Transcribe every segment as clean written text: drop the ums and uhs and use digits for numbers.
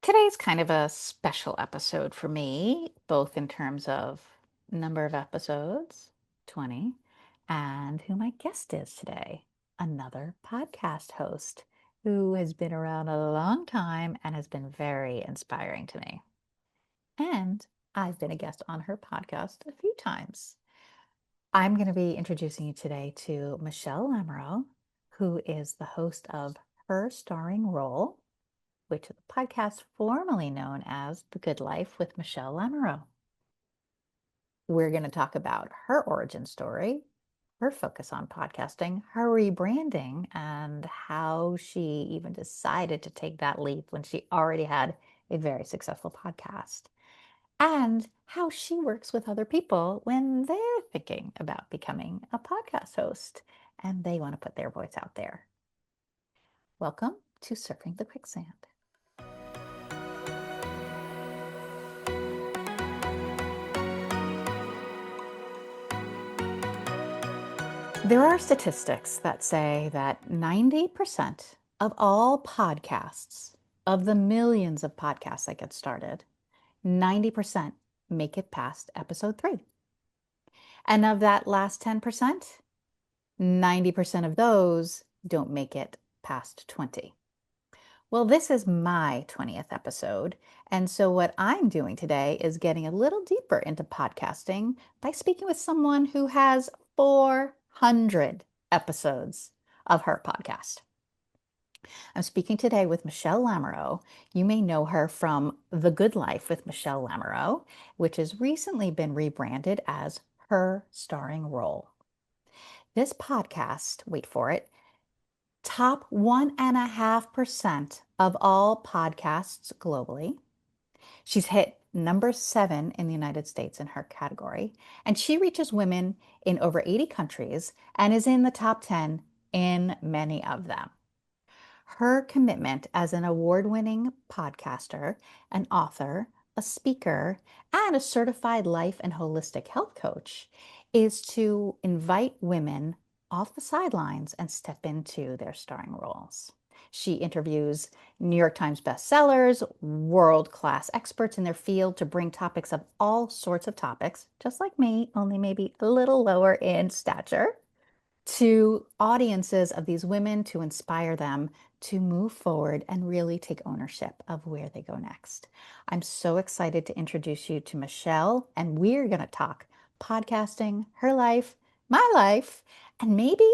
Today's kind of a special episode for me, both in terms of number of episodes, 20, and who my guest is today, another podcast host who has been around a long time and has been very inspiring to me. And I've been a guest on her podcast a few times. I'm going to be introducing you today to Michele Lamoureux, who is the host of Her Starring Role, which is a podcast formerly known as The Good Life with Michele Lamoureux. We're going to talk about her origin story, her focus on podcasting, her rebranding, and how she even decided to take that leap when she already had a very successful podcast, and how she works with other people when they're thinking about becoming a podcast host and they want to put their voice out there. Welcome to Surfing the Quicksand. There are statistics that say that 90% of all podcasts, of the millions of podcasts that get started, 90% make it past episode 3. And of that last 10%, 90% of those don't make it past 20. Well, this is my 20th episode. And so, what I'm doing today is getting a little deeper into podcasting by speaking with someone who has 400 episodes of her podcast. I'm speaking today with Michele Lamoureux. You may know her from The Good Life with Michele Lamoureux, which has recently been rebranded as Her Starring Role. This podcast, wait for it, top 1.5% of all podcasts globally. She's hit number 7 in the United States in her category, and she reaches women in over 80 countries and is in the top 10 in many of them. Her commitment as an award-winning podcaster, an author, a speaker, and a certified life and holistic health coach is to invite women off the sidelines and step into their starring roles. She interviews New York Times bestsellers, world-class experts in their field to bring topics of all sorts of topics, just like me, only maybe a little lower in stature, to audiences of these women to inspire them to move forward and really take ownership of where they go next. I'm so excited to introduce you to Michele, and we're going to talk podcasting, her life, my life, and maybe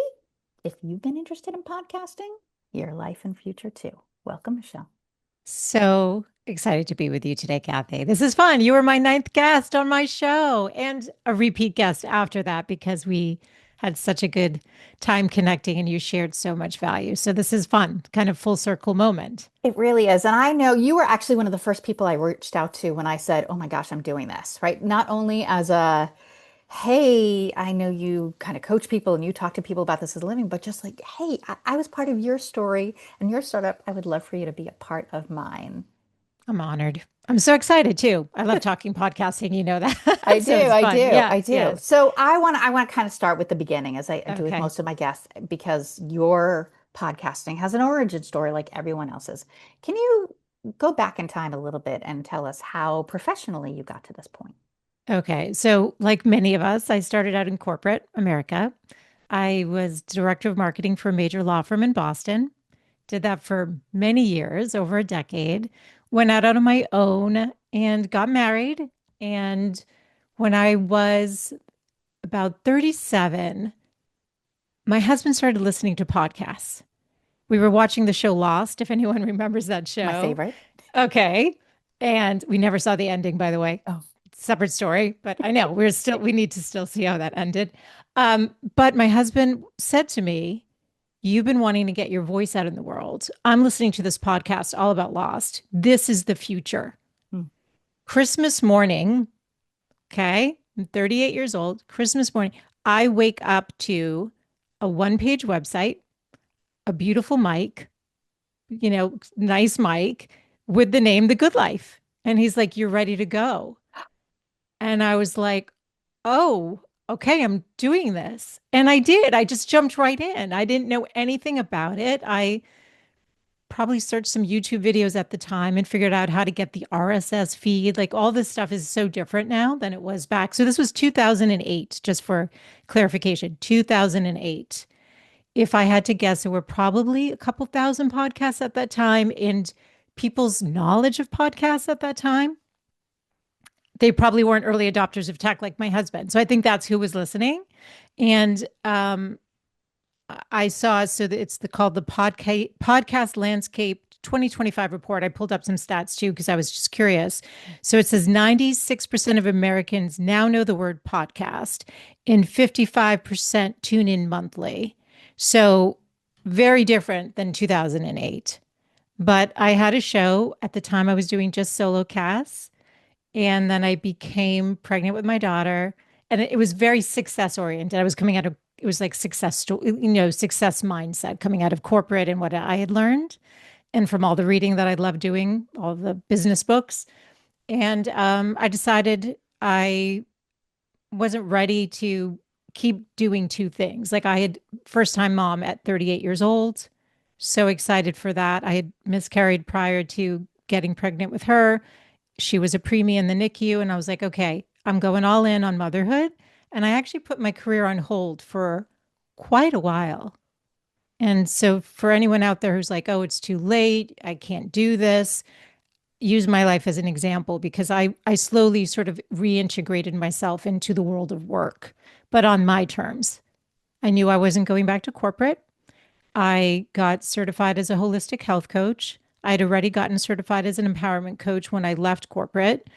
if you've been interested in podcasting, your life and future too. Welcome, Michele. So excited to be with you today, Kathy. This is fun. You were my ninth guest on my show and a repeat guest after that because we had such a good time connecting and you shared so much value. So this is fun, kind of full circle moment. It really is. And I know you were actually one of the first people I reached out to when I said, oh my gosh, I'm doing this, right? Not only as a, hey, I know you kind of coach people and you talk to people about this as a living, but just like, hey, I was part of your story and your startup. I would love for you to be a part of mine. I'm honored. I'm so excited too. I love talking podcasting. You know I that. do, So it's I fun. do, Yeah. I do. Yes. So I want to kind of start with the beginning as I do with Okay. most of my guests, because your podcasting has an origin story like everyone else's. Can you go back in time a little bit and tell us how professionally you got to this point? Okay. So, like many of us, I started out in corporate America. I was director of marketing for a major law firm in Boston. Did that for many years, over a decade. Went out on my own and got married. And when I was about 37, my husband started listening to podcasts. We were watching the show Lost, if anyone remembers that My show. favorite. Okay. And we never saw the ending, by the way. Oh, Separate story, but I know we need to still see how that ended. But my husband said to me, you've been wanting to get your voice out in the world. I'm listening to this podcast all about Lost. This is the future. hmm. Christmas morning, okay, I'm 38 years old. Christmas morning, I wake up to a one-page website, a beautiful mic, nice mic with the name The Good Life. And he's like, you're ready to go. And I was like, oh, okay, I'm doing this. And I did. I just jumped right in. I didn't know anything about it. I probably searched some YouTube videos at the time and figured out how to get the RSS feed. Like all this stuff is so different now than it was back. So this was 2008, just for clarification, 2008. If I had to guess, there were probably a couple thousand podcasts at that time, and people's knowledge of podcasts at that time, they probably weren't early adopters of tech like my husband. So I think that's who was listening. And I saw, so that it's called the podcast landscape 2025 report. I pulled up some stats too because I was just curious. So it says 96% of Americans now know the word podcast, and 55% tune in monthly. So very different than 2008. But I had a show at the time. I was doing just solo casts, and then I became pregnant with my daughter. And it was very success oriented. I was coming out of, it was like success story, success mindset coming out of corporate and what I had learned. And from all the reading that I loved doing, all the business books. And I decided I wasn't ready to keep doing two things. Like I had first time mom at 38 years old. So excited for that. I had miscarried prior to getting pregnant with her. She was a preemie in the NICU, and I was like, okay, I'm going all in on motherhood. And I actually put my career on hold for quite a while. And so, for anyone out there who's like, oh, it's too late, I can't do this, use my life as an example because I slowly sort of reintegrated myself into the world of work, but on my terms. I knew I wasn't going back to corporate. I got certified as a holistic health coach. I had already gotten certified as an empowerment coach when I left corporate.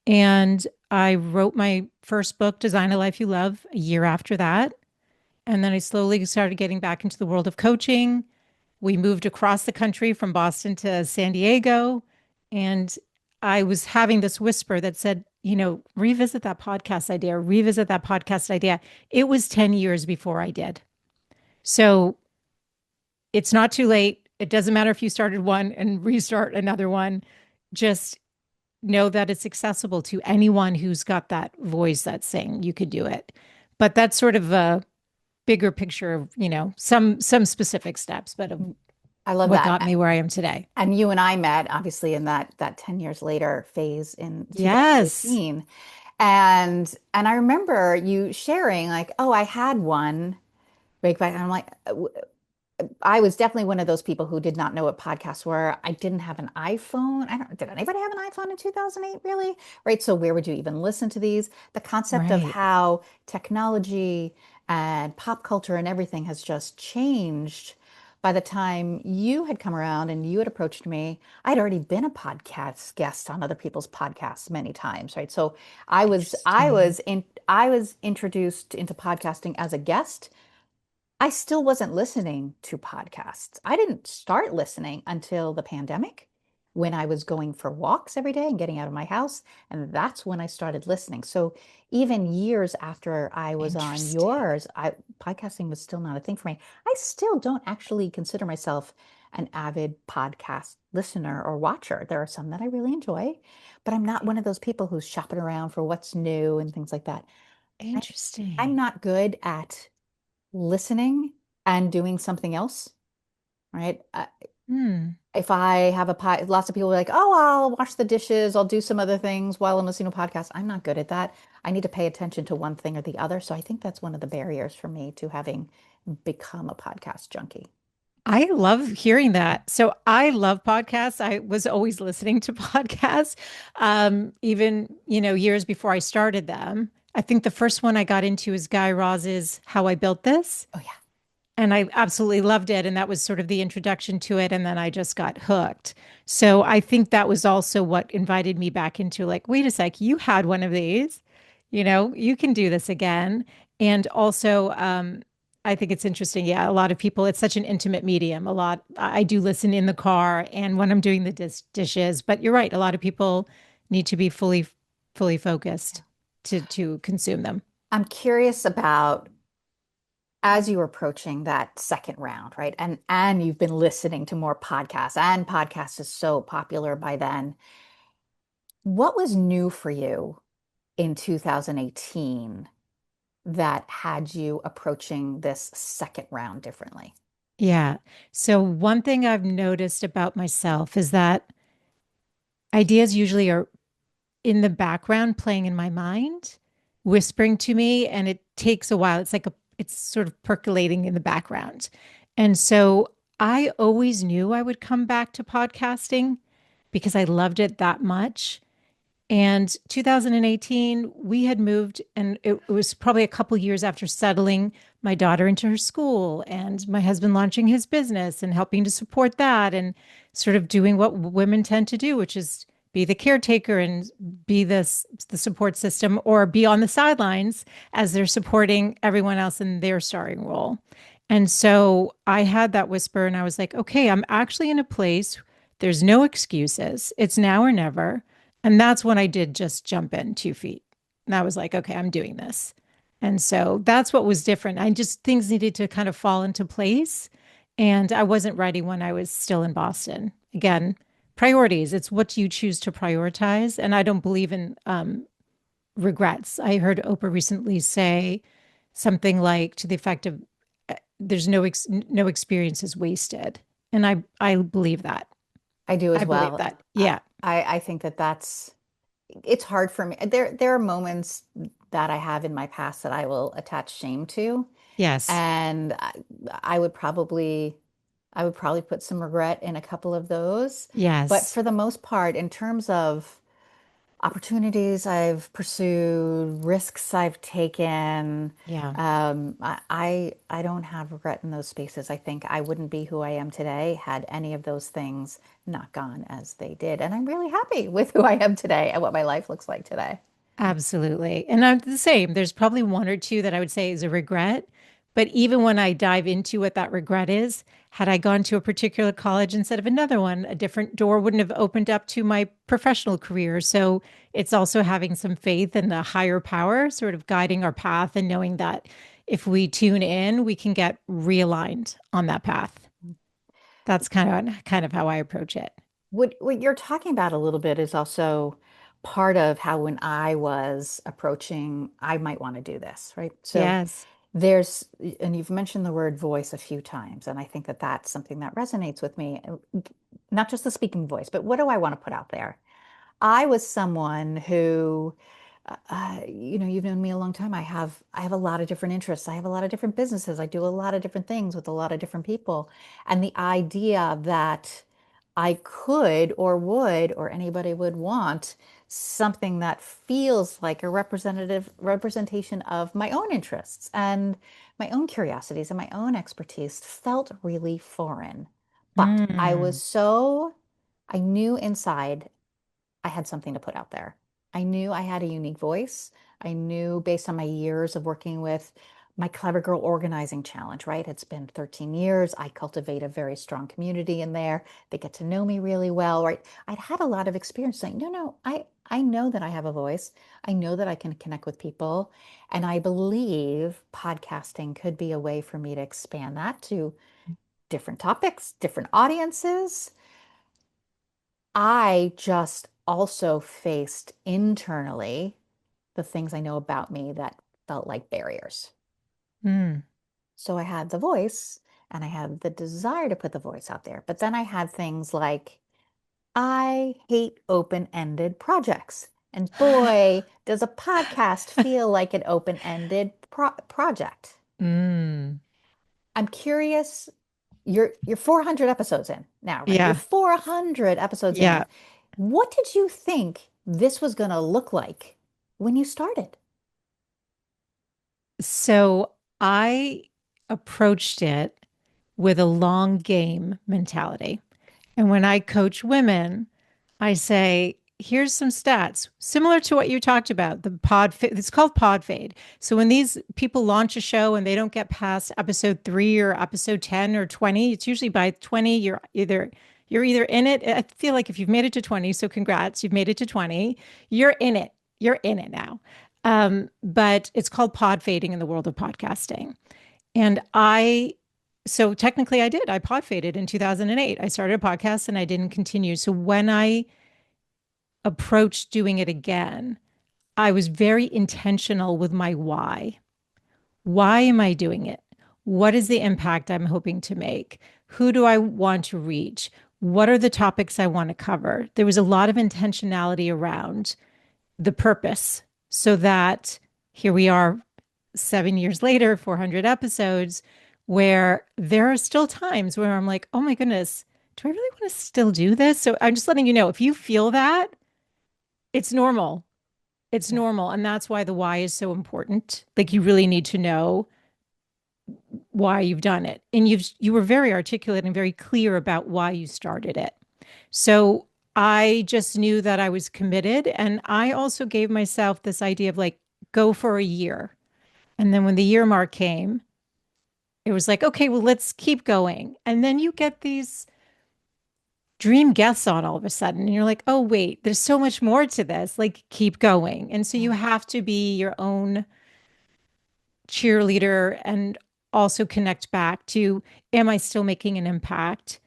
And I wrote my first book, Design a Life You Love, a year after that. And then I slowly started getting back into the world of coaching. We moved across the country from Boston to San Diego. And I was having this whisper that said, revisit that podcast idea, revisit that podcast idea. It was 10 years before I did. So it's not too late. It doesn't matter if you started one and restart another one. Just know that it's accessible to anyone who's got that voice that's saying you could do it. But that's sort of a bigger picture of, some specific steps, but of I love what that. got me where I am today. And you and I met obviously in that 10 years later phase in Yes. 2018. And I remember you sharing like, oh, I had one big back. And I'm like, I was definitely one of those people who did not know what podcasts were. I didn't have an iPhone. Did anybody have an iPhone in 2008, really? Right. So where would you even listen to these? The concept of Right. how technology and pop culture and everything has just changed. By the time you had come around and you had approached me, I'd already been a podcast guest on other people's podcasts many times, right? So Interesting. I was introduced into podcasting as a guest. I still wasn't listening to podcasts. I didn't start listening until the pandemic when I was going for walks every day and getting out of my house. And that's when I started listening. So even years after I was on Interesting. yours, podcasting was still not a thing for me. I still don't actually consider myself an avid podcast listener or watcher. There are some that I really enjoy, but I'm not one of those people who's shopping around for what's new and things like that. I, I'm Interesting. not good at listening and doing something else, right? Hmm. If I have a pie, lots of people are like, oh, I'll wash the dishes, I'll do some other things while I'm listening to a podcast. I'm not good at that. I need to pay attention to one thing or the other. So I think that's one of the barriers for me to having become a podcast junkie. I love hearing that. So I love podcasts. I was always listening to podcasts, even, years before I started them. I think the first one I got into is Guy Raz's How I Built This. Oh, yeah. And I absolutely loved it. And that was sort of the introduction to it. And then I just got hooked. So I think that was also what invited me back into like, wait a sec, you had one of these, you can do this again. And also, I think it's interesting. Yeah, a lot of people, it's such an intimate medium. I do listen in the car and when I'm doing the dishes, but you're right. A lot of people need to be fully Yeah. focused to consume them. I'm curious about as you were approaching that second round, right? And you've been listening to more podcasts, and podcast is so popular by then. What was new for you in 2018 that had you approaching this second round differently? Yeah. So one thing I've noticed about myself is that ideas usually are in the background playing in my mind, whispering to me, and it takes a while. It's sort of percolating in the background. And so I always knew I would come back to podcasting because I loved it that much. And 2018, we had moved, and it was probably a couple years after settling my daughter into her school and my husband launching his business and helping to support that and sort of doing what women tend to do, which is be the caretaker and be the support system or be on the sidelines as they're supporting everyone else in their starring role. And so I had that whisper and I was like, okay, I'm actually in a place, there's no excuses. It's now or never. And that's when I did just jump in 2 feet. And I was like, okay, I'm doing this. And so that's what was different. I just, things needed to kind of fall into place. And I wasn't ready when I was still in Boston. Again, priorities, it's what you choose to prioritize. And I don't believe in regrets. I heard Oprah recently say something like to the effect of, there's no experience is wasted. And I believe that. I do I as believe well. that. Yeah. I think that that's it's hard for me. There are moments that I have in my past that I will attach shame to, Yes. and I would probably I would probably put some regret in a couple of those. But Yes. for the most part, in terms of opportunities I've pursued, risks I've taken. Yeah. I don't have regret in those spaces. I think I wouldn't be who I am today had any of those things not gone as they did. And I'm really happy with who I am today and what my life looks like today. Absolutely. And I'm the same. There's probably one or two that I would say is a regret. But even when I dive into what that regret is, had I gone to a particular college instead of another one, a different door wouldn't have opened up to my professional career. So it's also having some faith in the higher power, sort of guiding our path and knowing that if we tune in, we can get realigned on that path. That's kind of how I approach it. What you're talking about a little bit is also part of how when I was approaching, I might want to do this, right? So Yes. there's, and you've mentioned the word voice a few times, and I think that that's something that resonates with me. Not just the speaking voice, but what do I want to put out there? I was someone who, you've known me a long time. I have a lot of different interests. I have a lot of different businesses. I do a lot of different things with a lot of different people. And the idea that I could or would or anybody would want something that feels like a representative representation of my own interests and my own curiosities and my own expertise felt really foreign. But Mm, I knew inside I had something to put out there. I knew I had a unique voice. I knew based on my years of working with my Clever Girl Organizing Challenge, right? It's been 13 years. I cultivate a very strong community in there. They get to know me really well, right? I'd had a lot of experience saying, no, I know that I have a voice. I know that I can connect with people. And I believe podcasting could be a way for me to expand that to different topics, different audiences. I just also faced internally the things I know about me that felt like barriers. mm, So I had the voice and I had the desire to put the voice out there. But then I had things like, I hate open-ended projects. And boy, does a podcast feel like an open-ended project. mm. I'm curious, you're 400 episodes in now, right? You're Yeah. 400 episodes in. Yeah. What did you think this was going to look like when you started? So I approached it with a long game mentality. And when I coach women, I say, here's some stats similar to what you talked about, it's called pod fade. So when these people launch a show and they don't get past episode 3 or episode 10 or 20, it's usually by 20 you're either in it. I feel like if you've made it to 20, so congrats, you've made it to 20, you're in it. You're in it now. But it's called pod fading in the world of podcasting. And so technically I did. I pod faded in 2008. I started a podcast and I didn't continue. So when I approached doing it again, I was very intentional with my why. Why am I doing it? What is the impact I'm hoping to make? Who do I want to reach? What are the topics I want to cover? There was a lot of intentionality around the purpose so that here we are 7 years later, 400 episodes, where there are still times where I'm like, oh my goodness, do I really want to still do this? So I'm just letting you know if you feel that, it's normal. It's Yeah. normal. And that's why the why is so important. Like you really need to know why you've done it. And you were very articulate and very clear about why you started it. So I just knew that I was committed. And I also gave myself this idea of like, go for a year. And then when the year mark came, it was like, okay, well, let's keep going. And then you get these dream guests on all of a sudden. And you're like, oh, wait, there's so much more to this. Like, keep going. And so you Yeah. have to be your own cheerleader and also connect back to, am I still making an impact?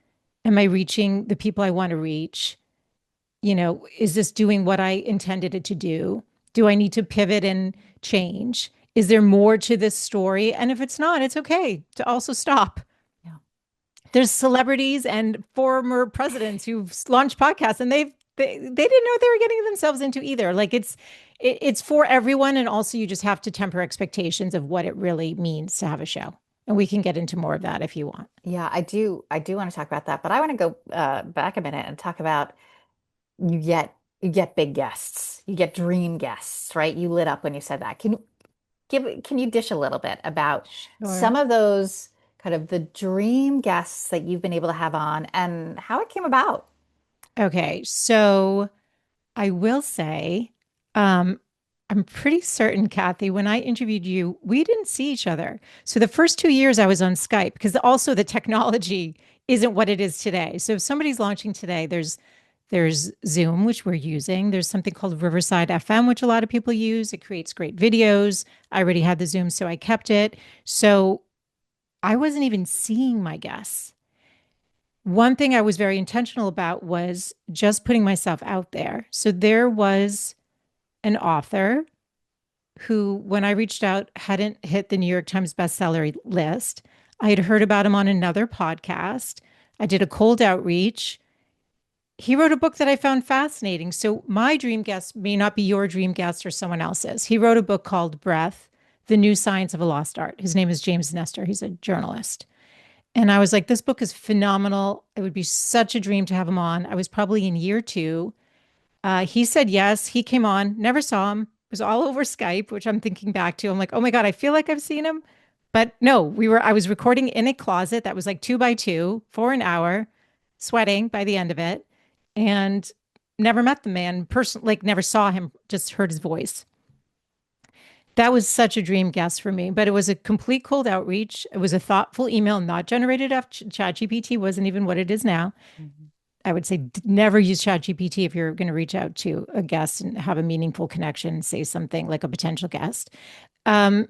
Am I reaching the people I want to reach? Is this doing what I intended it to do? Do I need to pivot and change? Is there more to this story? And if it's not, it's okay to also stop. Yeah. There's celebrities and former presidents who've launched podcasts and they didn't know what they were getting themselves into either. Like it's for everyone. And also you just have to temper expectations of what it really means to have a show. And we can get into more of that if you want. Yeah, I do want to talk about that, but I want to go back a minute and talk about you get big guests. You get dream guests, right? You lit up when you said that. Can you dish a little bit about Sure. some of those kind of the dream guests that you've been able to have on and how it came about? Okay. So I will say, um, I'm pretty certain, Kathy, when I interviewed you, we didn't see each other. So the first 2 years I was on Skype because also the technology isn't what it is today. So if somebody's launching today, there's Zoom, which we're using. There's something called Riverside FM, which a lot of people use. It creates great videos. I already had the Zoom, so I kept it. So I wasn't even seeing my guests. One thing I was very intentional about was just putting myself out there. So there was an author who, when I reached out, hadn't hit the New York Times bestseller list. I had heard about him on another podcast. I did a cold outreach. He wrote a book that I found fascinating. So my dream guest may not be your dream guest or someone else's. He wrote a book called Breath, The New Science of a Lost Art. His name is James Nestor. He's a journalist. And I was like, this book is phenomenal. It would be such a dream to have him on. I was probably in year two. He said yes. He came on, never saw him. It was all over Skype, which I'm thinking back to. I'm like, oh my God, I feel like I've seen him. But no, I was recording in a closet that was like 2 by 2 for an hour, sweating by the end of it, and never met the man person, like never saw him, just heard his voice. That was such a dream guest for me, but it was a complete cold outreach. It was a thoughtful email, not generated after ChatGPT wasn't even what it is now. Mhm. I would say never use ChatGPT if you're going to reach out to a guest and have a meaningful connection, say something like a potential guest. And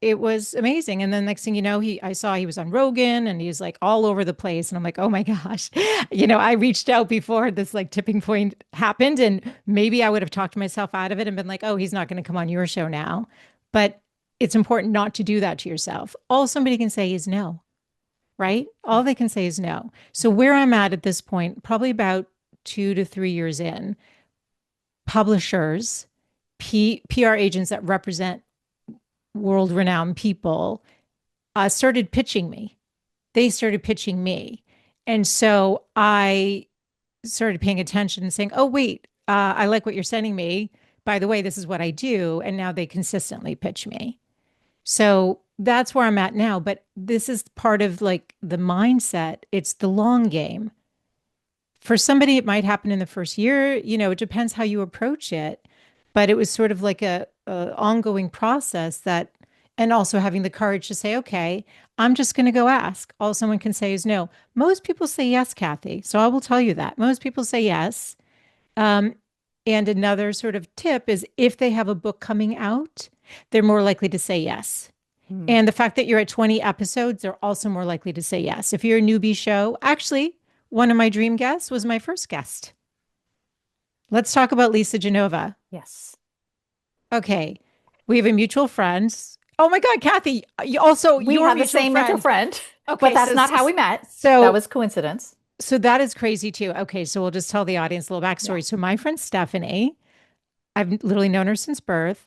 it was amazing. And then next thing you know, I saw he was on Rogan and he's like all over the place. And I'm like, oh my gosh, I reached out before this like tipping point happened, and maybe I would have talked myself out of it and been like, oh, he's not going to come on your show now. But it's important not to do that to yourself. All somebody can say is no, right? Yeah. All they can say is no. So where I'm at this point, probably about 2 to 3 years in, publishers, PR agents that represent world renowned people started pitching me. They started pitching me. And so I started paying attention and saying, oh, wait, I like what you're sending me. By the way, this is what I do. And now they consistently pitch me. So that's where I'm at now. But this is part of like the mindset. It's the long game. For somebody, it might happen in the first year. It depends how you approach it. But it was sort of like a ongoing process that, and also having the courage to say, okay, I'm just going to go ask. All someone can say is no. Most people say yes, Kathy. So I will tell you that. Most people say yes. Um, and another sort of tip is if they have a book coming out, they're more likely to say yes. Hmm. And the fact that you're at 20 episodes, they're also more likely to say yes. If you're a newbie show, actually, one of my dream guests was my first guest. Let's talk about Lisa Genova. Yes. Okay. We have a mutual friend. Oh my God, Kathy, you also We your have the mutual same mutual friend. friend, but Okay, that's so not how we met. That so was coincidence. so that is crazy too. Okay, so we'll just tell the audience a little Yeah. backstory. So my friend Stephanie, I've literally known her since birth,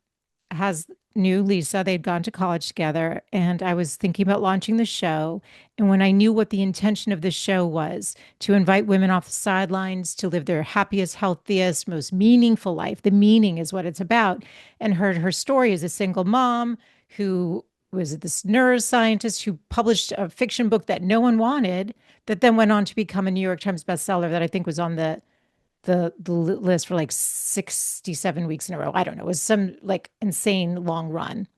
has knew Lisa. They'd gone to college together, and I was thinking about launching the show. And when I knew what the intention of the show was to invite women off the sidelines to live their happiest, healthiest, most meaningful life, the meaning is what it's about, and heard her story as a single mom who was this neuroscientist who published a fiction book that no one wanted, that then went on to become a New York Times bestseller that I think was on the list for like 67 weeks in a row. I don't know. It was some like insane long run.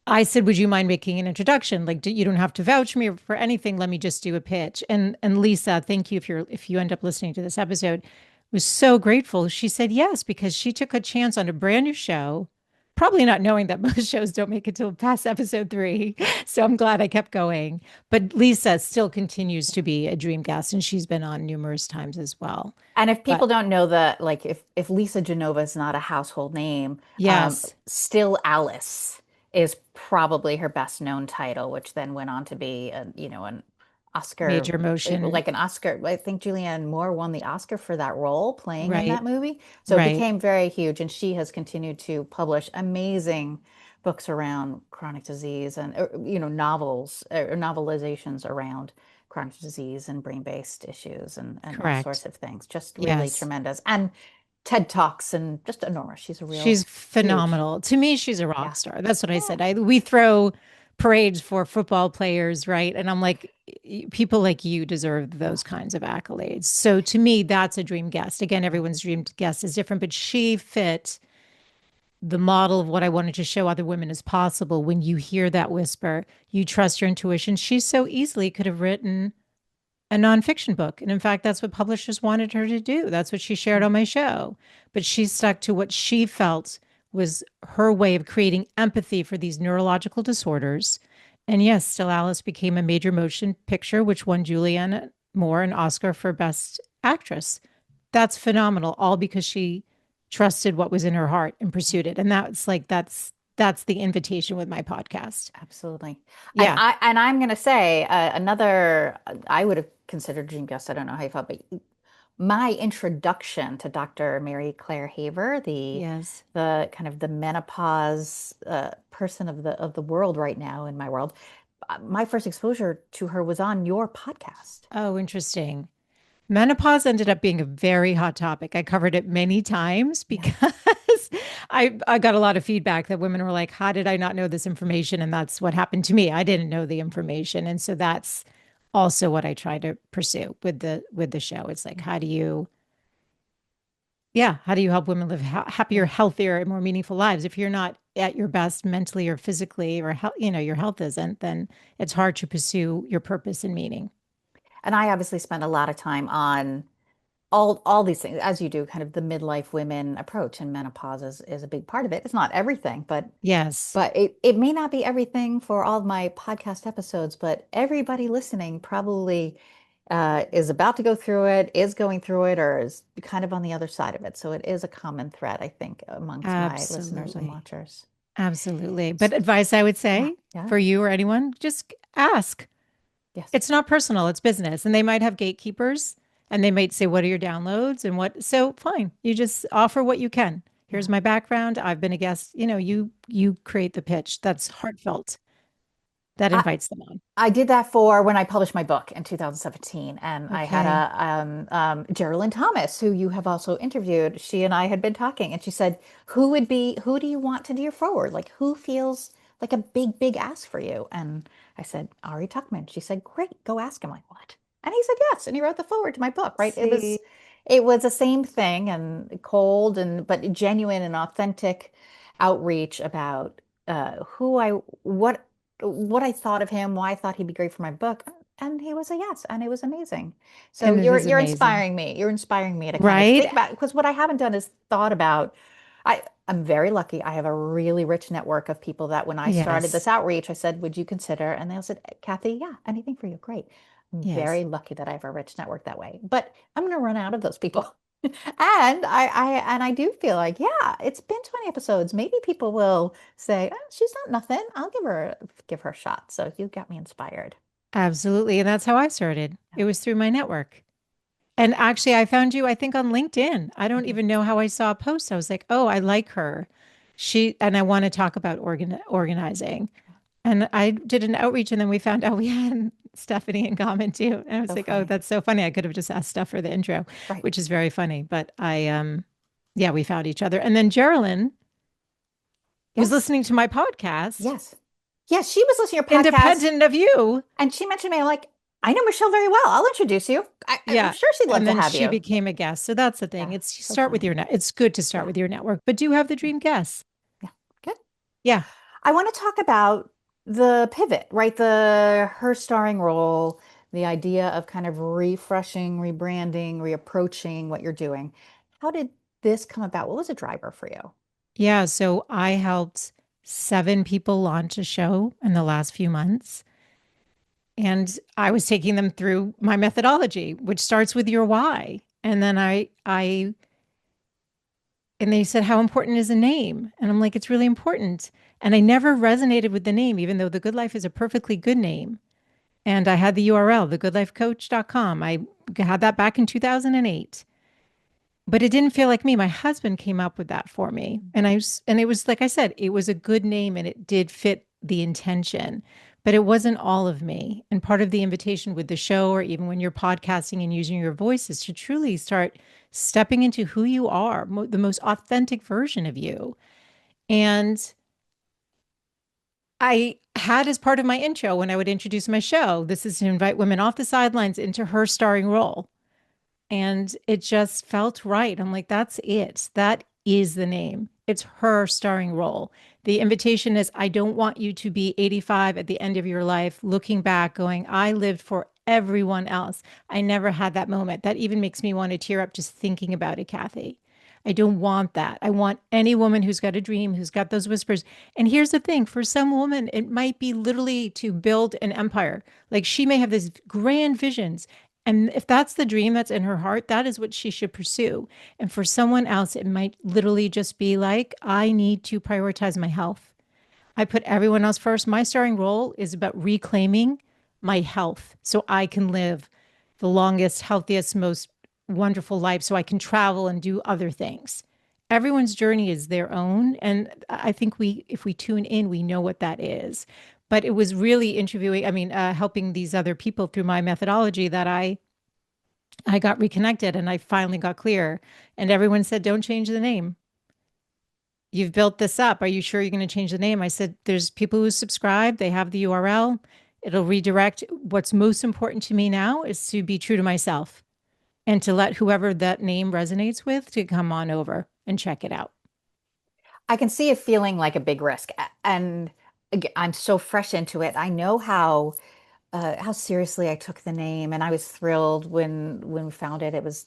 I said, "Would you mind making an introduction? Like, you don't have to vouch me for anything. Let me just do a pitch." And Lisa, thank you if you end up listening to this episode, was so grateful. She said yes because she took a chance on a brand new show, probably not knowing that most shows don't make it till past episode 3. So I'm glad I kept going. But Lisa still continues to be a dream guest, and she's been on numerous times as well. And if But people don't know that, like if Lisa Genova is not a household name, yes, Still Alice is probably her best known title, which then went on to be an Oscar, major motion. like an Oscar. I think Julianne Moore won the Oscar for that role playing in Right, that movie. So it right, became very huge, and she has continued to publish amazing books around chronic disease and novels or novelizations around chronic disease and brain-based issues and all correct. sorts of things. Just really Yes. tremendous. And TED Talks and just enormous. She's a real She's huge. phenomenal. To me, she's a rock Yeah. star. That's what I Yeah. said. We throw parades for football players, right? And I'm like, people like you deserve Yeah. those kinds of accolades. So to me, that's a dream guest. Again, Yeah. everyone's dream guest is different, but she fit the model of what I wanted to show other women is possible. When you hear that whisper, you trust your intuition. She so easily could have written a nonfiction book. And in fact, that's what publishers wanted her to do. That's what she shared Yeah. on my show. But she stuck to what she felt was her way of creating empathy for these neurological disorders. And yes, Still Alice became a major motion picture, which won Julianne Moore an Oscar for Best Actress. That's phenomenal, all because she trusted what was in her heart and pursued it. And that's the invitation with my podcast. Absolutely. And Yeah. I'm going to say another I would have considered dream guest. I don't know how you felt, but my introduction to Dr. Mary Claire Haver, Yes. the kind of the menopause person of the world right now in my world, my first exposure to her was on your podcast. Oh, interesting. Menopause ended up being a very hot topic. I covered it many times Yeah. because I got a lot of feedback that women were like, "How did I not know this information?" And that's what happened to me. I didn't know the information, and so that's also what I try to pursue with the show. It's like, how do you help women live happier, Yeah. healthier, and more meaningful lives? If you're not at your best mentally or physically, or your health isn't, then it's hard to pursue your purpose and meaning. And I obviously spent a lot of time on all these things, as you do, kind of the midlife women approach, and menopause is a big part of it. It's not everything, Yes, but it may not be everything for all of my podcast episodes, but everybody listening probably is about to go through it, is going through it, or is kind of on the other side of it. So it is a common thread, I think, amongst my listeners and absolutely. watchers. Absolutely. But advice I would Yeah, say yeah, for you or anyone, just ask. yes, It's not personal, it's business. And they might have gatekeepers and they might say, "What are your downloads?" And what, so fine. You just offer what you can. Here's yeah. my background. I've been a guest. You create the pitch that's heartfelt, that I, invites them on. I did that for when I published my book in 2017, and I had Okay. Geraldine Thomas, who you have also interviewed. She and I had been talking, and she said, who do you want to do your forward? Like, who feels like a big ask for you?" And I said, Ari Tuckman. She said, "Great, go ask him." Like, what? And he said yes, and he wrote the forward to my book, right? See, It was the same thing, and cold and but genuine and authentic outreach about who I what I thought of him, why I thought he'd be great for my book, and he was a yes, and it was amazing. So and it is you're amazing. inspiring me. You're inspiring me to kind of Right? think about, because what I haven't done is thought about. I'm very lucky. I have a really rich network of people that when I started Yes. this outreach, I said, "Would you consider?" And they all said, "Kathy, yeah, anything for you. Great." I'm Yes. very lucky that I have a rich network that way. But I'm going to run out of those people. And I do feel like, yeah, it's been 20 episodes. Maybe people will say, oh, she's not nothing. I'll give her a shot. So you got me inspired. Absolutely. And that's how I started. It was through my network. And actually, I found you, I think, on LinkedIn. I don't Mhm. even know how I saw a post. I was like, oh, I like her. And I want to talk about organizing. And I did an outreach, and then we found out we had Stephanie in common too. And I was So like, oh, funny. that's so funny. I could have just asked Steph for the intro, Right. which is very funny. But yeah, we found each other. And then Geraldine was Yes. listening to my podcast, Yes. Yes. She was listening to your podcast independent of you. and she mentioned me. I'm like, I know Michelle very well. I'll introduce you. I'm Yeah. sure she'd love And to then have she you. became a guest. So that's the thing. Yeah. It's you So start with funny. your net. It's good to start Yeah. with your network, but do have the dream guests. Yeah. Good. Yeah. I want to talk about the pivot, right? Her starring role, the idea of kind of refreshing, rebranding, reapproaching what you're doing. How did this come about? What was a driver for you? Yeah. So I helped 7 people launch a show in the last few months. And I was taking them through my methodology, which starts with your why. And then and they said, how important is a name? And I'm like, it's really important. And I never resonated with the name, even though The Good Life is a perfectly good name. And I had the URL, thegoodlifecoach.com. I had that back in 2008, but it didn't feel like me. My husband came up with that for me. And it was, like I said, it was a good name and it did fit the intention, but it wasn't all of me. And part of the invitation with the show, or even when you're podcasting and using your voice, is to truly start stepping into who you are, the most authentic version of you. And I had, as part of my intro, when I would introduce my show, this is to invite women off the sidelines into her starring role. And it just felt right. I'm like, that's it. That is the name. It's her starring role. The invitation is, I don't want you to be 85 at the end of your life, looking back, going, I lived for everyone else. I never had that moment. That even makes me want to tear up just thinking about it, Kathy. I don't want that. I want any woman who's got a dream, who's got those whispers. And here's the thing, for some woman, it might be literally to build an empire. Like she may have these grand visions. And if that's the dream that's in her heart, that is what she should pursue. And for someone else, it might literally just be like, I need to prioritize my health. I put everyone else first. My starring role is about reclaiming my health so I can live the longest, healthiest, most wonderful life so I can travel and do other things. Everyone's journey is their own. And I think if we tune in, we know what that is. But it was really helping these other people through my methodology that I got reconnected and I finally got clear. And everyone said, don't change the name. You've built this up. Are you sure you're going to change the name? I said, there's people who subscribe, they have the URL, it'll redirect. What's most important to me now is to be true to myself and to let whoever that name resonates with to come on over and check it out. I can see it feeling like a big risk. And I'm so fresh into it. I know how seriously I took the name, and I was thrilled when we found it. It was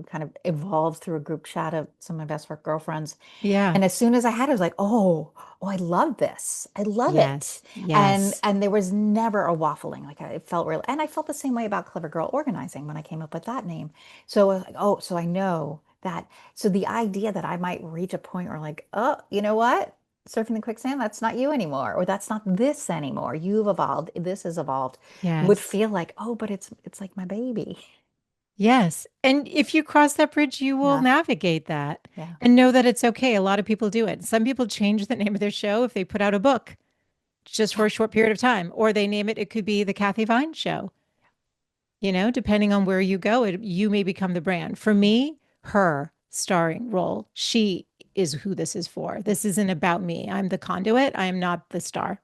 kind of evolved through a group chat of some of my best work girlfriends. Yeah. And as soon as I had it, I was like, oh, I love this. I love it. Yes. And Yes. and there was never a waffling. Like it felt real. And I felt the same way about Clever Girl Organizing when I came up with that name. So I was like, oh, so I know that. So the idea that I might reach a point where like, oh, you know what? Surfing the quicksand, that's not you anymore, or that's not this anymore. You've evolved. This has evolved. Would Yes. feel like, oh, but it's like my baby. Yes. And if you cross that bridge, you will Yeah, navigate that yeah, and know that it's okay. A lot of people do it. Some people change the name of their show if they put out a book just yeah. for a short period of time, or they name it, it could be the Kathy Vine Show. Depending on where you go, you may become the brand. For Yeah, me, her starring role, she is who this is for. yeah. This isn't about me. I'm the conduit. I am not the star.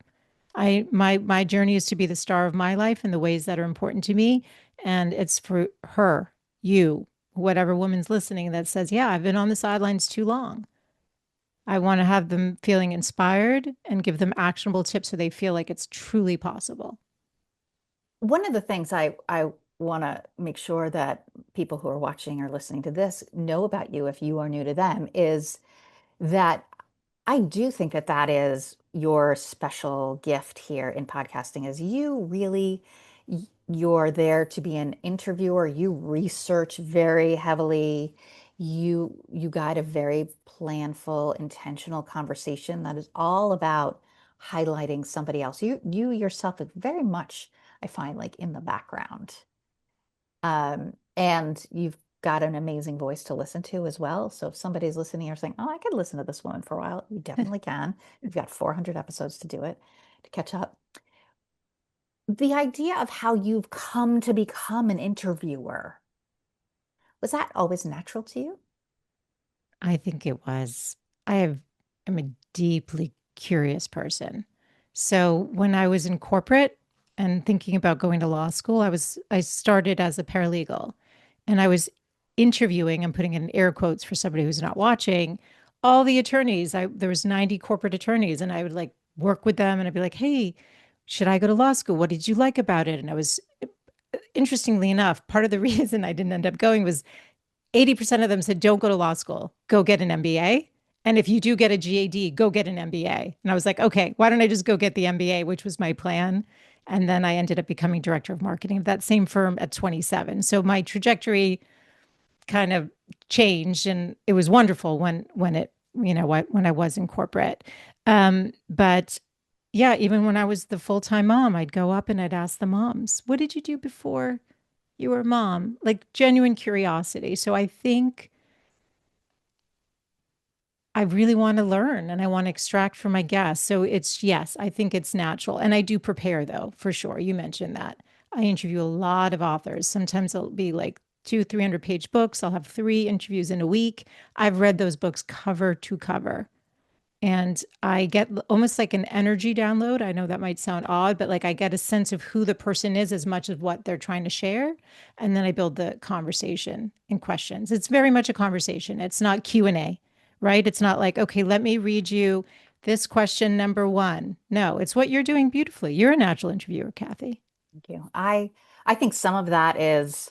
My journey is to be the star of my life in the ways that are important to me. And it's for her, you, whatever woman's listening that says, yeah, I've been on the sidelines too long. I want to have them feeling inspired and give them actionable tips so they feel like it's truly possible. One of the things I want to make sure that people who are watching or listening to this know about you, if you are new to them, is that I do think that that is your special gift here in podcasting is you really you're there to be an interviewer. You research very heavily. you guide a very planful, intentional conversation that is all about highlighting somebody else. You yourself is very much, I find, like in the background. And you've got an amazing voice to listen to as well. So if somebody's listening or saying, "Oh, I could listen to this woman for a while," you definitely can. You've got 400 episodes to do it, to catch up. The idea of how you've come to become an interviewer, was that always natural to you? I think it was. I have, I'm a deeply curious person. So when I was in corporate and thinking about going to law school, I started as a paralegal and I was interviewing, I'm putting in air quotes for somebody who's not watching, all the attorneys. There was 90 corporate attorneys and I would like work with them and I'd be like, "Hey, should I go to law school? What did you like about it?" And I was, interestingly enough, part of the reason I didn't end up going was 80% of them said, "Don't go to law school, go get an MBA. And if you do get a GAD, go get an MBA." And I was like, "Okay, why don't I just go get the MBA," which was my plan. And then I ended up becoming director of marketing of that same firm at 27. So my trajectory kind of changed and it was wonderful when it, when I was in corporate. But yeah, even when I was the full-time mom, I'd go up and I'd ask the moms, "What did you do before you were a mom?" Like genuine curiosity. So I think I really want to learn and I want to extract from my guests. So it's, yes, I think it's natural. And I do prepare though, for sure. You mentioned that. I interview a lot of authors. Sometimes it'll be like 300-page books. I'll have 3 interviews in a week. I've read those books cover to cover. And I get almost like an energy download. I know that might sound odd, but like I get a sense of who the person is as much as what they're trying to share. And then I build the conversation and questions. It's very much a conversation. It's not Q&A, right? It's not like, "Okay, let me read you this question number one." No, it's what you're doing beautifully. You're a natural interviewer, Kathy. Thank you. I think some of that is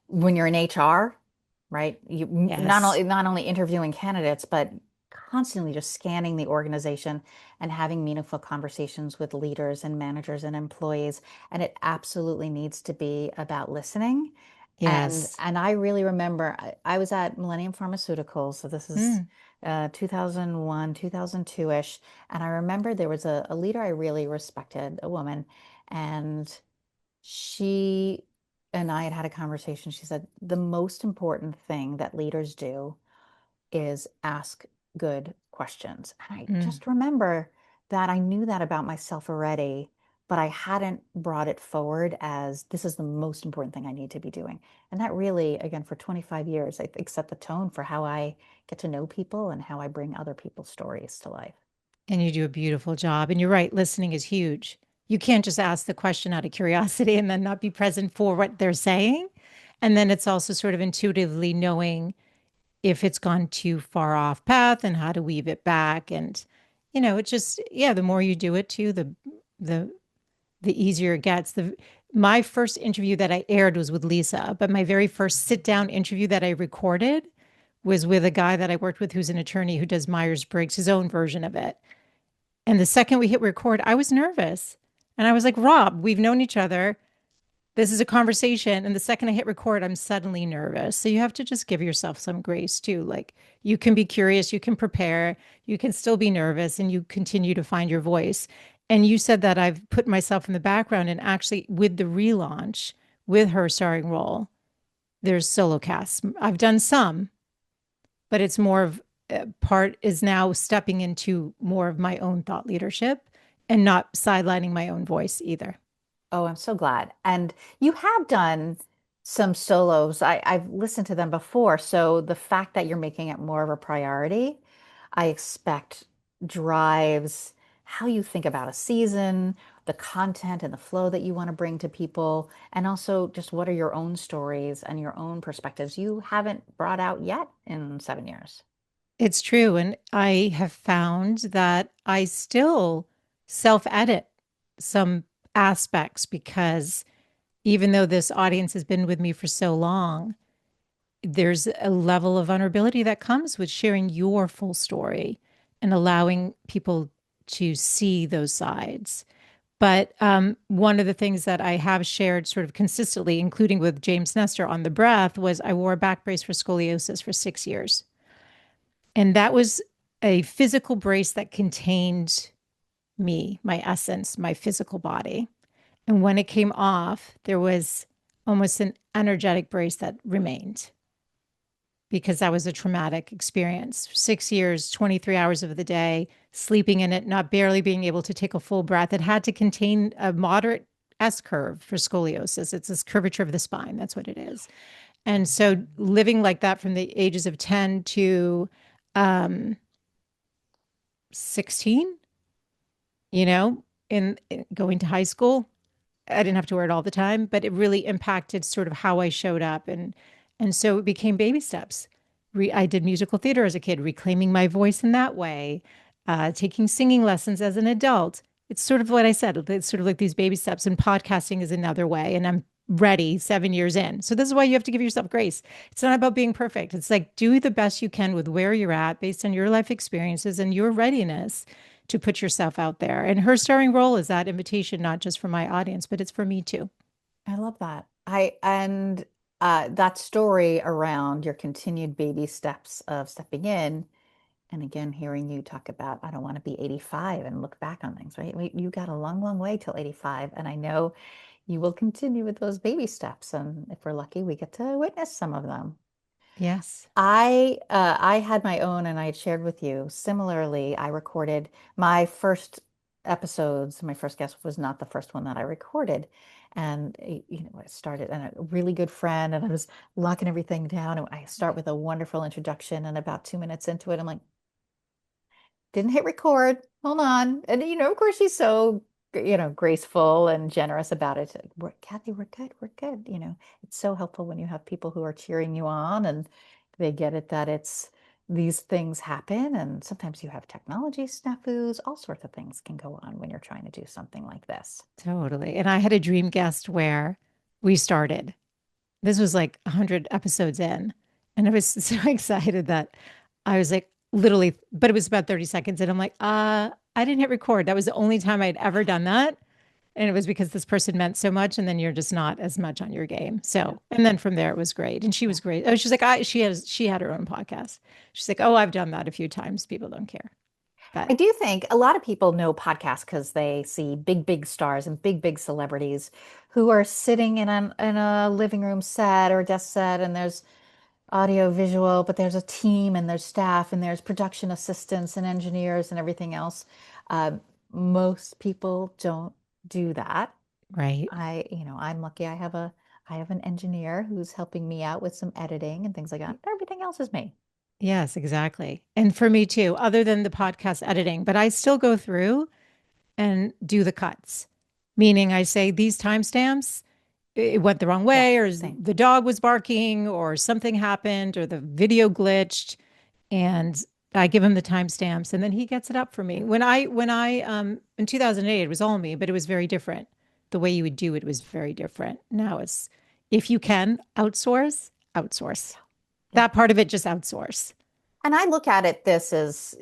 when you're in HR, right? You Yes. not only interviewing candidates, but constantly just scanning the organization and having meaningful conversations with leaders and managers and employees. And it absolutely needs to be about listening. Yes. And I really remember I was at Millennium Pharmaceuticals, so this is Mm, 2001, 2002-ish. And I remember there was a leader I really respected, a woman, and she and I had had a conversation. She said, the most important thing that leaders do is ask good questions. And I mm. just remember that I knew that about myself already, but I hadn't brought it forward as this is the most important thing I need to be doing. And that really, again, for 25 years, I think set the tone for how I get to know people and how I bring other people's stories to life. And you do a beautiful job. And you're right, listening is huge. You can't just ask the question out of curiosity and then not be present for what they're saying. And then it's also sort of intuitively knowing if it's gone too far off path and how to weave it back. And, it just, yeah, the more you do it too, the the easier it gets. My first interview that I aired was with Lisa, but my very first sit down interview that I recorded was with a guy that I worked with who's an attorney who does Myers-Briggs, his own version of it. And the second we hit record, I was nervous. And I was like, "Rob, we've known each other. This is a conversation." And the second I hit record, I'm suddenly nervous. So you have to just give yourself some grace too. Like you can be curious, you can prepare, you can still be nervous, and you continue to find your voice. And you said that I've put myself in the background. And actually, with the relaunch, with her starring role, there's solo casts. I've done some, but it's more of part is now stepping into more of my own thought leadership and not sidelining my own voice either. Oh, I'm so glad. And you have done some solos. I've listened to them before. So the fact that you're making it more of a priority, I expect drives how you think about a season, the content and the flow that you want to bring to people, and also just what are your own stories and your own perspectives you haven't brought out yet in 7 years. It's true. And I have found that I still self edit some aspects because even though this audience has been with me for so long, there's a level of vulnerability that comes with sharing your full story and allowing people to see those sides. But one of the things that I have shared sort of consistently, including with James Nestor on the breath, was I wore a back brace for scoliosis for 6 years. And that was a physical brace that contained me, my essence, my physical body. And when it came off, there was almost an energetic brace that remained because that was a traumatic experience. 6 years, 23 hours of the day, sleeping in it, not barely being able to take a full breath. It had to contain a moderate S curve for scoliosis. It's this curvature of the spine. That's what it is. And so living like that from the ages of 10 to um, 16, in going to high school, I didn't have to wear it all the time, but it really impacted sort of how I showed up. And so it became baby steps. I did musical theater as a kid, reclaiming my voice in that way, taking singing lessons as an adult. It's sort of what I said. It's sort of like these baby steps, and podcasting is another way. And I'm ready 7 years in. So this is why you have to give yourself grace. It's not about being perfect. It's like do the best you can with where you're at based on your life experiences and your readiness to put yourself out there. And her starring role is that invitation, not just for my audience, but it's for me too. I love that. I and that story around your continued baby steps of stepping in, and again, hearing you talk about, I don't want to be 85 and look back on things, right? You got a long, long way till 85, and I know you will continue with those baby steps, and if we're lucky, we get to witness some of them. Yes. I had my own, and I had shared with you. Similarly, I recorded my first episodes. My first guest was not the first one that I recorded, and I started, and a really good friend, and I was locking everything down. And I start with a wonderful introduction, and about 2 minutes into it, I'm like, didn't hit record. Hold on. And of course she's so, graceful and generous about it. We're, Kathy, we're good. We're good. It's so helpful when you have people who are cheering you on and they get it that it's these things happen. And sometimes you have technology snafus, all sorts of things can go on when you're trying to do something like this. Totally. And I had a dream guest where we started. This was like 100 episodes in. And I was so excited that I was like, literally, but it was about 30 seconds. And I'm like, I didn't hit record. That was the only time I'd ever done that. And it was because this person meant so much. And then you're just not as much on your game. Yeah. So, and then from there, it was great. And she Yeah. was great. Oh, she's like, she had her own podcast. She's like, oh, I've done that a few times. People don't care. But I do think a lot of people know podcasts because they see big, big stars and big, big celebrities who are sitting in a living room set or a desk set, and there's audio visual, but there's a team and there's staff and there's production assistants and engineers and everything else. Um, Most people don't do that. right. I'm lucky. I have an engineer who's helping me out with some editing and things like that. Everything else is me. Yes, exactly. And for me too, other than the podcast editing, but I still go through and do the cuts, meaning I say these timestamps, it went the wrong Yeah, way, or same. the dog was barking, or something happened, or the video glitched, and I give him the timestamps, and then he gets it up for me. Yeah, When I in 2008, it was all me, but it was very different. The way you would do it was very different. Now it's if you can outsource, outsource. yeah. That part of it, just outsource. And I look at it this as,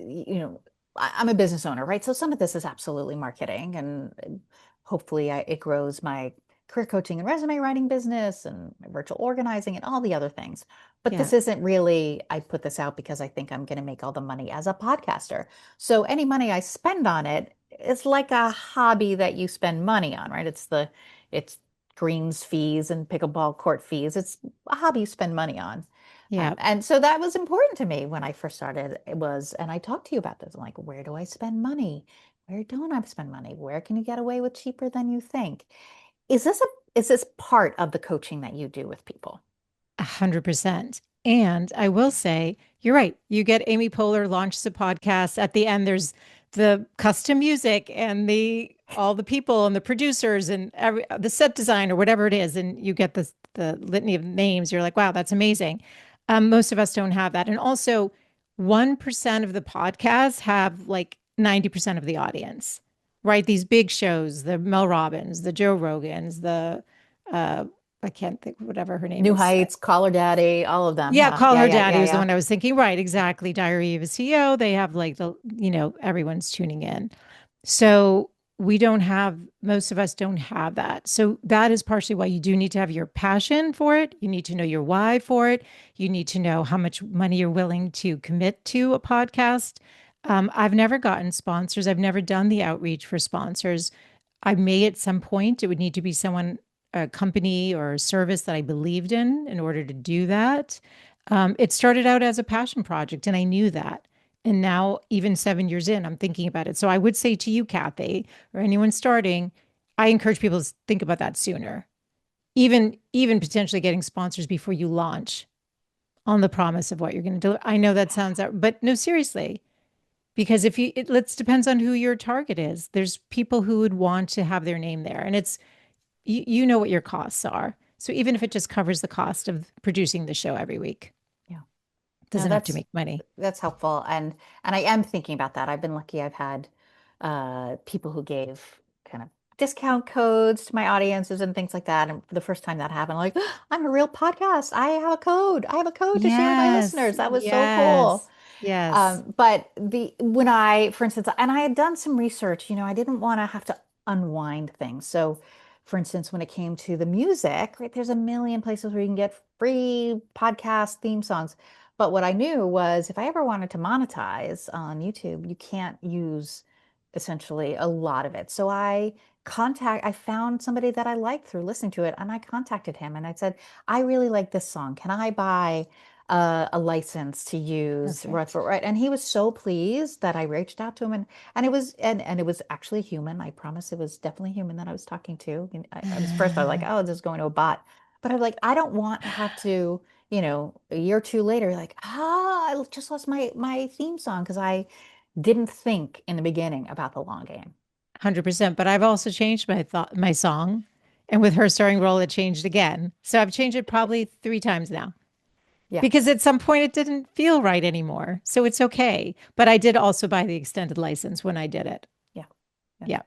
I'm a business owner, right? So some of this is absolutely marketing, and hopefully it grows my career coaching and resume writing business and virtual organizing and all the other things. But Yeah. this isn't really, I put this out because I think I'm going to make all the money as a podcaster. So any money I spend on it is like a hobby that you spend money on, right? It's greens fees and pickleball court fees. It's a hobby you spend money on. Yeah. And so that was important to me when I first started. And I talked to you about this. I'm like, where do I spend money? Where don't I spend money? Where can you get away with cheaper than you think? Is this part of the coaching that you do with people? 100%. And I will say, you're right. You get Amy Poehler launches a podcast. At the end, there's the custom music and the all the people and the producers and the set design or whatever it is, and you get the litany of names. You're like, wow, that's amazing. Most of us don't have that, and also 1% of the podcasts have like 90% of the audience, right? These big shows, the Mel Robbins, the Joe Rogans, the uh, I can't think whatever her name New is. Heights, Caller Daddy, all of them. Yeah, Yeah, Call yeah, Her yeah, Daddy yeah, was the yeah. one I was thinking. Right, exactly. Diary of a CEO. They have like everyone's tuning in. So we don't have, most of us don't have that. So that is partially why you do need to have your passion for it. You need to know your why for it. You need to know how much money you're willing to commit to a podcast. I've never gotten sponsors. I've never done the outreach for sponsors. I may at some point, it would need to be someone, a company or a service that I believed in order to do that. It started out as a passion project, and I knew that. And now, even 7 years in, I'm thinking about it. So I would say to you, Kathy, or anyone starting, I encourage people to think about that sooner. Even potentially getting sponsors before you launch on the promise of what you're going to do. I know that sounds out, but no, seriously, because if you, it let's depends on who your target is. There's people who would want to have their name there, and it's you know what your costs are. So even if it just covers the cost of producing the show every week, Yeah. No, doesn't have to make money. that's helpful. And I am thinking about that. I've been lucky. I've had people who gave kind of discount codes to my audiences and things like that. And for the first time that happened, like, I'm a real podcast. I have a code. I have a code to share with my Yes, listeners. That was so cool. yes, yes. But the when I, for instance, and I had done some research, I didn't want to have to unwind things. So, for instance, when it came to the music, right, there's a million places where you can get free podcast theme songs. But what I knew was if I ever wanted to monetize on YouTube, you can't use essentially a lot of it. So I found somebody that I liked through listening to it, and I contacted him and I said, I really like this song. Can I buy a license to use Perfect. Rutherford, right? And he was so pleased that I reached out to him, and it was and it was actually human. I promise it was definitely human that I was talking to. And I was first I was like, oh, this is going to a bot. But I'm like, I don't want to have to, a year or two later, like, I just lost my theme song because I didn't think in the beginning about the long game. 100%. But I've also changed my song. And with her starring role, it changed again. So I've changed it probably 3 times now Yeah, because at some point it didn't feel right anymore. So it's okay. But I did also buy the extended license when I did it. yeah, yeah. Yeah.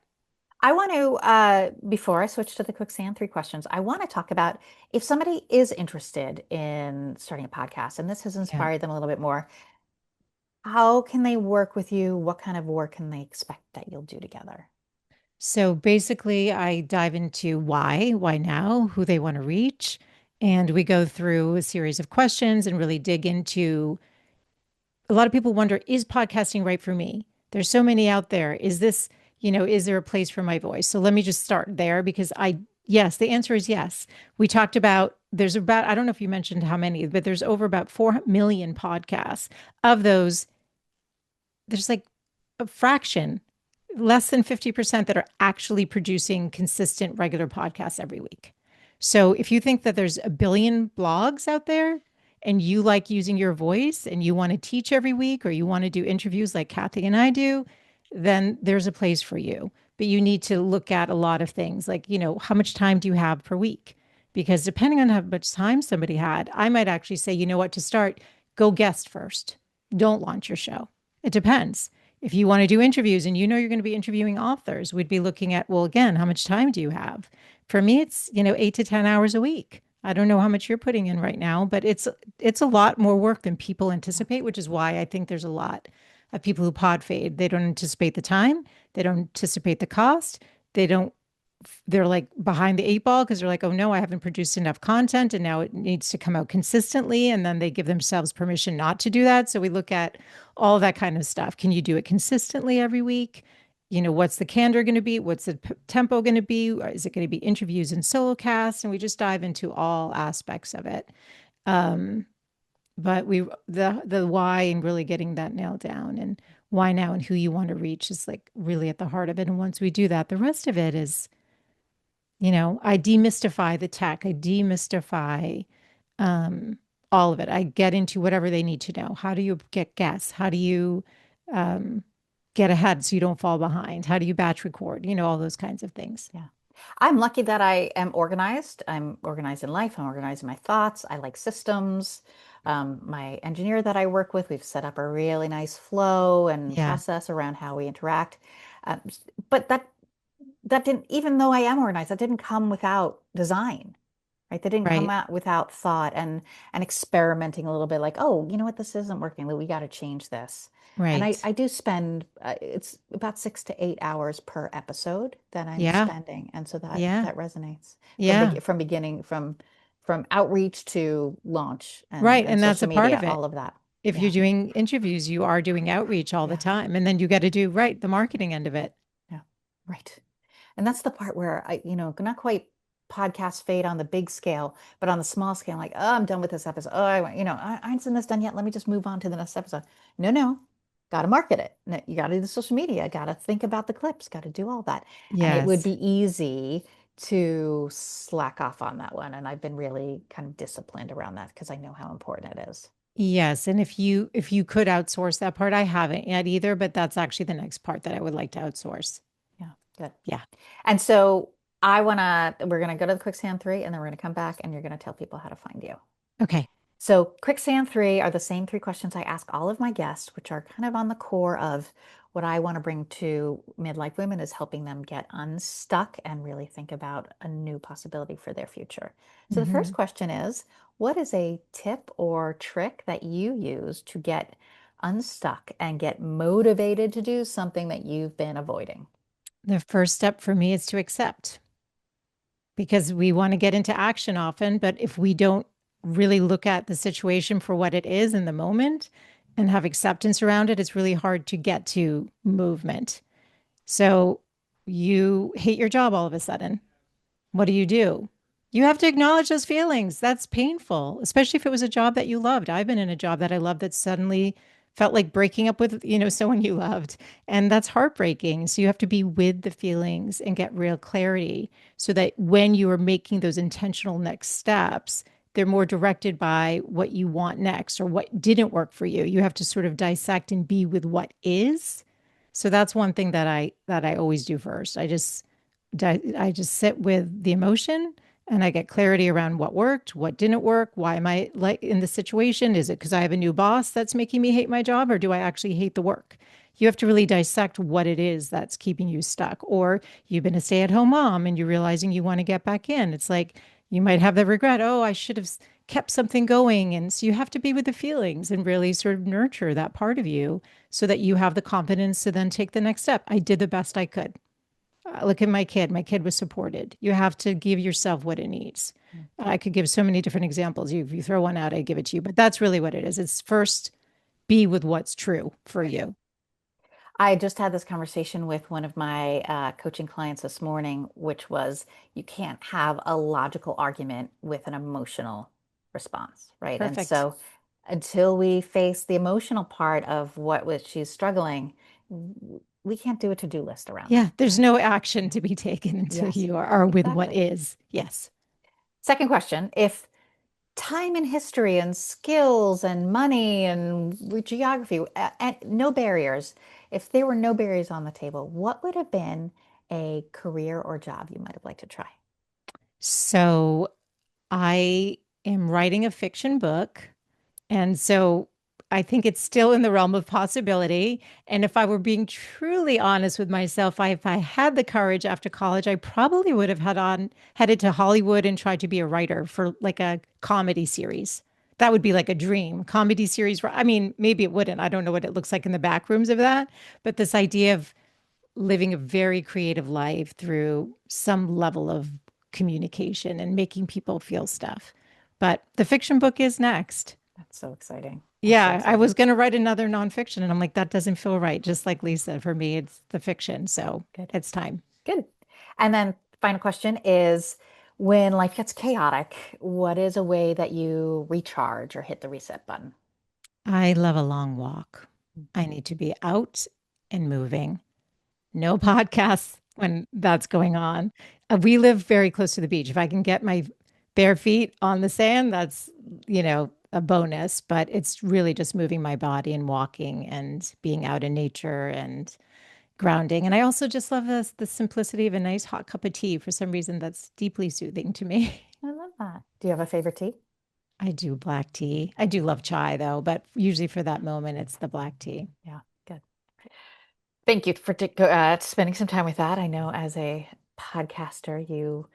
I want to, before I switch to the quicksand 3 questions, I want to talk about if somebody is interested in starting a podcast and this has Yeah. inspired them a little bit more, how can they work with you? What kind of work can they expect that you'll do together? So basically, I dive into why now, who they want to reach. And we go through a series of questions and really dig into, a lot of people wonder, is podcasting right for me? There's so many out there. Is this, is there a place for my voice? So let me just start there because yes, the answer is yes. We talked about, there's about, I don't know if you mentioned how many, but there's over about 4 million podcasts. Of those, there's like a fraction, less than 50% that are actually producing consistent regular podcasts every week. So if you think that there's a billion blogs out there and you like using your voice and you want to teach every week or you want to do interviews like Kathy and I do, then there's a place for you. But you need to look at a lot of things like, how much time do you have per week? Because depending on how much time somebody had, I might actually say, you know what, to start, go guest first. Don't launch your show. It depends. If you want to do interviews and you're going to be interviewing authors, we'd be looking at, well, again, how much time do you have? For me, it's, 8 to 10 hours a week. I don't know how much you're putting in right now, but it's a lot more work than people Yeah. anticipate, which is why I think there's a lot of people who pod fade. They don't anticipate the time, they don't anticipate the cost, they don't they're like behind the 8 ball because they're like, oh no, I haven't produced enough content and now it needs to come out consistently. And then they give themselves permission not to do that. So we look at all that kind of stuff. Can you do it consistently every week? What's the candor going to be? What's the tempo going to be? Or is it going to be interviews and solo casts? And we just dive into all aspects of it. Um, but the why and really getting that nailed down and why now and who you want to reach is like really at the heart of it. And once we do that, the rest of it is, I demystify the tech. I demystify um, all of it. I get into whatever they need to know. How do you get guests? How do you um, get ahead so you don't fall behind? How do you batch record? All those kinds of things. Yeah. I'm lucky that I am organized. I'm organized in life. I'm organized in my thoughts. I like systems. My engineer that I work with, we've set up a really nice flow and Yeah. process around how we interact. But that didn't, even though I am organized, that didn't come without design. right? They didn't come Right. out without thought and experimenting a little bit like, oh, you know what, this isn't working. We got to change this. And I Right. do spend it's about 6 to 8 hours per episode that I'm Yeah. spending, and so that Yeah. that resonates Yeah. from beginning from outreach to launch Right. and And that's social a part media, of it. all of that. If you're Yeah, doing interviews, you are doing outreach all the yeah, time. And then you got to do, right, the marketing end of it. yeah, right. And that's the part where not quite podcast fade on the big scale, but on the small scale, I'm like, oh, I'm done with this episode. Oh, I ain't seen this done yet. Let me just move on to the next episode. No, no, got to market it. No, you got to do the social media, got to think about the clips, got to do all that. And it would Yes. be easy to slack off on that one. And I've been really kind of disciplined around that because I know how important it is. Yes. And if you could outsource that part, I haven't yet either, but that's actually the next part that I would like to outsource. Yeah, good. Yeah. And so we're gonna go to the quicksand three, and then we're gonna come back, and you're gonna tell people how to find you. Okay. So, quicksand three are the same three questions I ask all of my guests, which are kind of on the core of what I want to bring to midlife women is helping them get unstuck and really think about a new possibility for their future. So, the first Hmm. question is, what is a tip or trick that you use to get unstuck and get motivated to do something that you've been avoiding? The first step for me is to accept because we want to get into action often, but if we don't really look at the situation for what it is in the moment and have acceptance around it, it's really hard to get to movement. So you hate your job all of a sudden. What do? You have to acknowledge those feelings. That's painful, especially if it was a job that you loved. I've been in a job that I loved that suddenly felt like breaking up with, someone you loved. And that's heartbreaking. So you have to be with the feelings and get real clarity so that when you are making those intentional next steps, they're more directed by what you want next or what didn't work for you. You have to sort of dissect and be with what is. So that's one thing that I always do first. I just sit with the emotion and I get clarity around what worked, what didn't work. Why am I like in this situation? Is it because I have a new boss that's making me hate my job, or do I actually hate the work? You have to really dissect what it is that's keeping you stuck. Or you've been a stay at home mom and you're realizing you want to get back in. It's like you might have the regret, oh, I should have kept something going. And so you have to be with the feelings and really sort of nurture that part of you so that you have the confidence to then take the next step. I did the best I could. Look at my kid. My kid was supported. You have to give yourself what it needs. Mm. I could give so many different examples. If you throw one out, I give it to you. But that's really what it is. It's first be with what's true for Right. you. I just had this conversation with one of my coaching clients this morning, which was you can't have a logical argument with an emotional response, right? And Perfect. so until we face the emotional part of what was she's struggling, we can't do a to-do list around Yeah, that, there's right? no action to be taken until Yes, you are with what exactly. is. Yeah. Yes. Second question, if time and history and skills and money and geography and no barriers. If there were no barriers on the table, what would have been a career or job you might have liked to try? So I am writing a fiction book. And so I think it's still in the realm of possibility. And if I were being truly honest with myself, if I had the courage after college, I probably would have headed to Hollywood and tried to be a writer for like a comedy series. That would be like a dream comedy series. I mean, maybe it wouldn't. I don't know what it looks like in the back rooms of that. But this idea of living a very creative life through some level of communication and making people feel stuff. But the fiction book is next. That's so exciting. That's so Yeah, I was exciting. going to write another nonfiction, and I'm like, that doesn't feel right. Just like Lisa, for me, it's the fiction. So Good, it's time. good. And then final question is when life gets chaotic, what is a way that you recharge or hit the reset button? I love a long walk. Mm. I need to be out and moving. No podcasts when that's going on. We live very close to the beach. If I can get my bare feet on the sand, that's, a bonus, but it's really just moving my body and walking and being out in nature and grounding. And I also just love the simplicity of a nice hot cup of tea. For some reason, that's deeply soothing to me. I love that. Do you have a favorite tea? I do black tea. I do love chai though, but usually for that moment, it's the black tea. Yeah, good. Thank you for spending some time with that. I know as a podcaster, you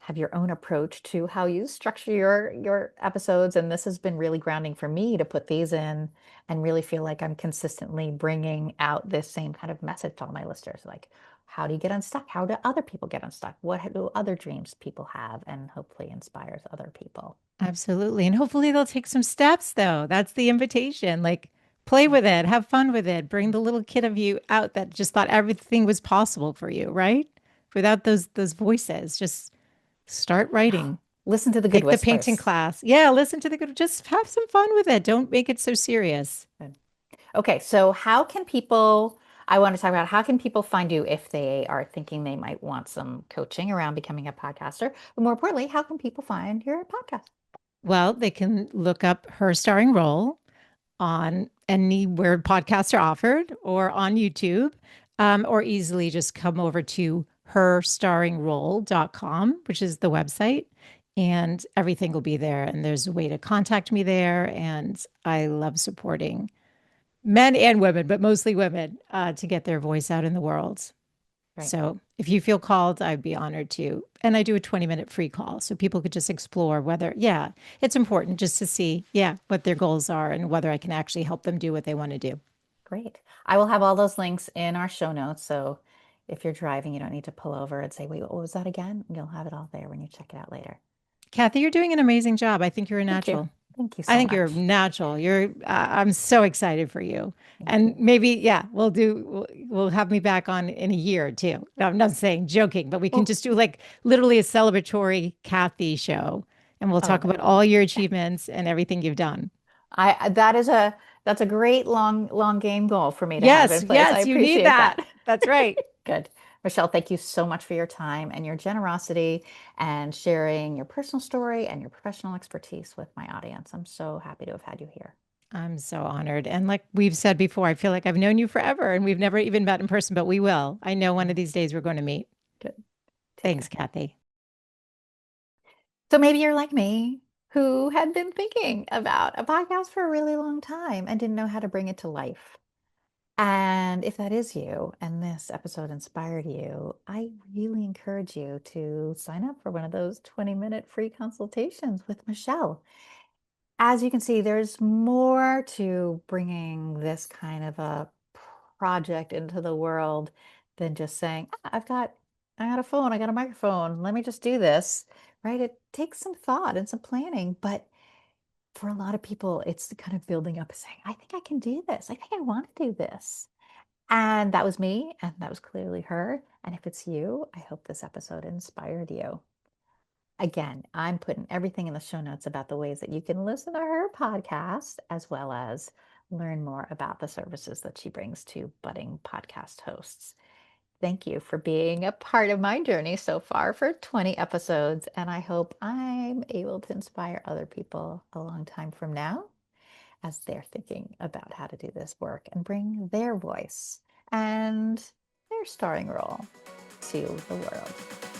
have your own approach to how you structure your episodes. And this has been really grounding for me to put these in and really feel like I'm consistently bringing out this same kind of message to all my listeners. Like, how do you get unstuck? How do other people get unstuck? What do other dreams people have? And hopefully inspires other people. Absolutely. And hopefully they'll take some steps, though. That's the invitation. Like, play with it, have fun with it, bring the little kid of you out that just thought everything was possible for you, right? Without those voices, just start writing. Listen to the good Take the painting whispers. class. Yeah, listen to the good, just have some fun with it. Don't make it so serious. Good. Okay, so how can people, I want to talk about how can people find you if they are thinking they might want some coaching around becoming a podcaster? But more importantly, how can people find your podcast? Well, they can look up her starring role on anywhere podcasts are offered or on YouTube, or easily just come over to herstarringrole.com, which is the website, and everything will be there. And there's a way to contact me there. And I love supporting men and women, but mostly women, to get their voice out in the world. Right. So if you feel called, I'd be honored to. And I do a 20-minute free call so people could just explore whether, yeah, it's important just to see, yeah, what their goals are and whether I can actually help them do what they want to do. Great. I will have all those links in our show notes. So if you're driving, you don't need to pull over and say, wait, what was that again? You'll have it all there when you check it out later. Kathy, you're doing an amazing job. I think you're a Thank you. natural. Thank you I so think you're much. natural. I'm so excited for you. Thank And you. maybe, yeah, we'll have me back on in a year or two. No, I'm not saying joking, but we can Well, just do like literally a celebratory Kathy show and we'll oh, talk about all your achievements and everything you've done. that is that's a great long game goal for me to have Yes, in place. I yes, you need appreciate that. that. That's right. Good. Michelle, thank you so much for your time and your generosity and sharing your personal story and your professional expertise with my audience. I'm so happy to have had you here. I'm so honored. And like we've said before, I feel like I've known you forever and we've never even met in person, but we will. I know one of Yeah, these days we're going to meet. good. Take Thanks, care. Kathy. So maybe you're like me, who had been thinking about a podcast for a really long time and didn't know how to bring it to life. And if that is you and this episode inspired you, I really encourage you to sign up for one of those 20-minute free consultations with Michelle. As you can see, there's more to bringing this kind of a project into the world than just saying, I got a phone, I got a microphone, let me just do this, right? It takes some thought and some planning, but for a lot of people, it's kind of building up and saying, I think I can do this. I think I want to do this. And that was me, and that was clearly her. And if it's you, I hope this episode inspired you. Again, I'm putting everything in the show notes about the ways that you can listen to her podcast, as well as learn more about the services that she brings to budding podcast hosts. Thank you for being a part of my journey so far for 20 episodes. And I hope I'm able to inspire other people a long time from now as they're thinking about how to do this work and bring their voice and their starring role to the world.